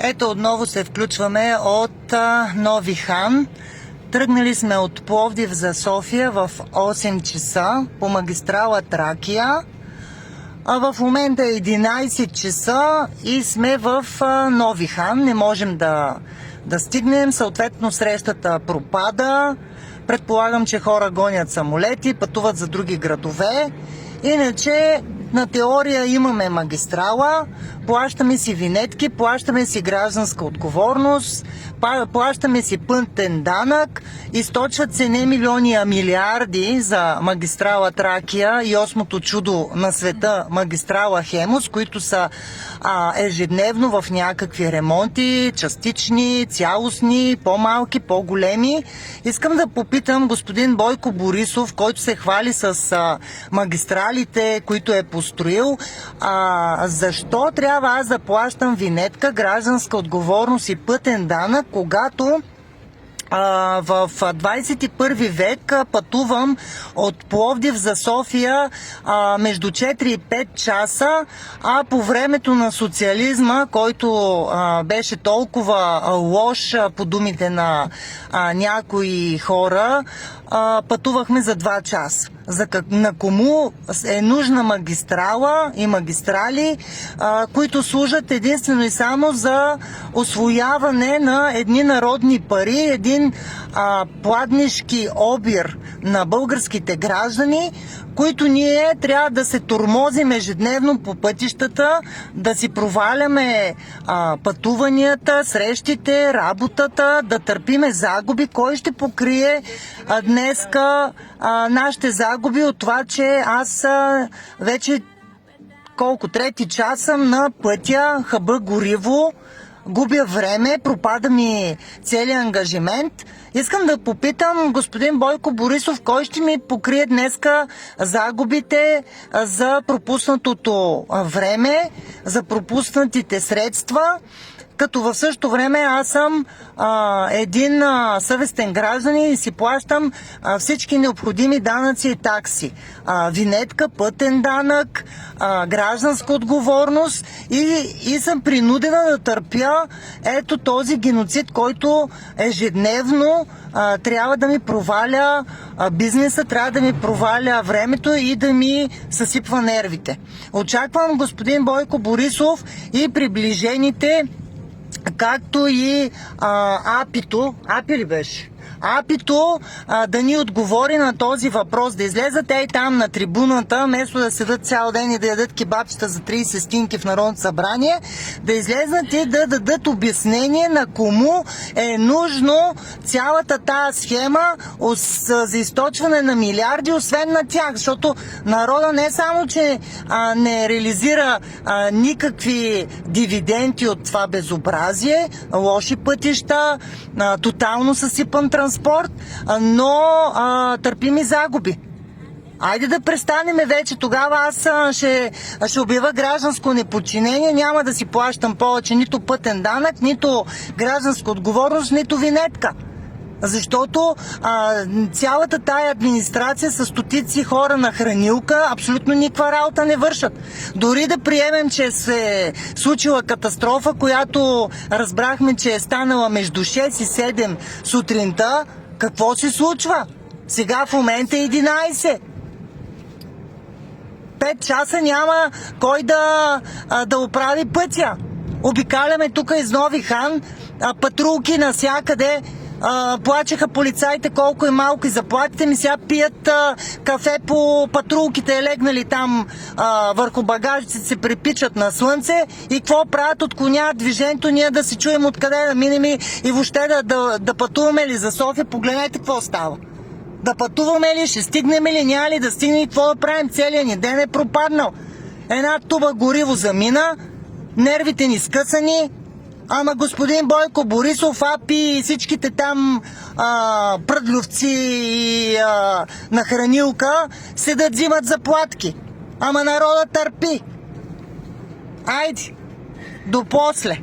Ето отново се включваме от Нови хан. Тръгнали сме от Пловдив за София в 8 часа по магистрала Тракия. А в момента е 11 часа и сме в Нови хан. Не можем да стигнем, съответно срещата пропада. Предполагам, че хора гонят самолети, пътуват за други градове. Иначе на теория имаме магистрала, плащаме си винетки, плащаме си гражданска отговорност, плащаме си пътен данък, източват се не милиони, а милиарди за магистрала Тракия и осмото чудо на света магистрала Хемус, които са ежедневно в някакви ремонти, частични, цялостни, по-малки, по-големи. Искам да попитам господин Бойко Борисов, който се хвали с магистралите, които е построил, защо трябва аз да плащам винетка, гражданска отговорност и пътен данък, когато в 21 век пътувам от Пловдив за София между 4 и 5 часа, а по времето на социализма, който беше толкова лош по думите на някои хора, пътувахме за 2 часа. На кому е нужна магистрала и магистрали, които служат единствено и само за освояване на едни народни пари, един пладнишки обир на българските граждани, които ние трябва да се тормозим ежедневно по пътищата, да си проваляме пътуванията, срещите, работата, да търпиме загуби. Кой ще покрие днеска нашите загуби от това, че аз вече трети час съм на пътя, хъба гориво, губя време, пропада ми целият ангажимент. Искам да попитам господин Бойко Борисов, кой ще ми покрие днеска загубите за пропуснатото време, за пропуснатите средства, като в същото време аз съм един съвестен гражданин и си плащам всички необходими данъци и такси. Винетка, пътен данък, гражданска отговорност и съм принудена да търпя ето този геноцид, който ежедневно трябва да ми проваля бизнеса, трябва да ми проваля времето и да ми съсипва нервите. Очаквам господин Бойко Борисов и приближените, както и АПИ ли беше? АПИ-то да ни отговори на този въпрос, да излезат и там на трибуната, вместо да седат цял ден и да ядат кебабчета за 30 стинки в Народното събрание, да излезнат и да дадат обяснение на кому е нужно цялата тая схема за източване на милиарди, освен на тях, защото народа не само, че не реализира никакви дивиденти от това безобразие, лоши пътища, тотално съсипан транспорт, но търпим и загуби. Айде да престанеме вече, тогава аз ще обява гражданско неподчинение, няма да си плащам повече нито пътен данък, нито гражданска отговорност, нито винетка. Защото цялата тая администрация с стотици хора на хранилка абсолютно никаква работа не вършат. Дори да приемем, че се е случила катастрофа, която разбрахме, че е станала между 6 и 7 сутринта, какво се случва? Сега в момента е 11. 5 часа няма кой да оправи пътя. Обикаляме тук из Нови хан, патрулки навсякъде. Плачеха полицаите колко е малко и заплатите ми, сега пият кафе по патрулките, легнали там върху багажите, се припичат на слънце и какво правят? Отклоняват движението, ние да се чуем откъде да минем и въобще да пътуваме ли за София. Погледнете какво става. Да пътуваме ли, ще стигнем ли, няма ли да стигнем и какво да правим? Целият ни ден е пропаднал. Една туба гориво замина, нервите ни скъсани. Ама господин Бойко Борисов, АПИ и всичките там пръдловци и на хранилка седат, взимат заплатки. Ама народът търпи. Айде, до после.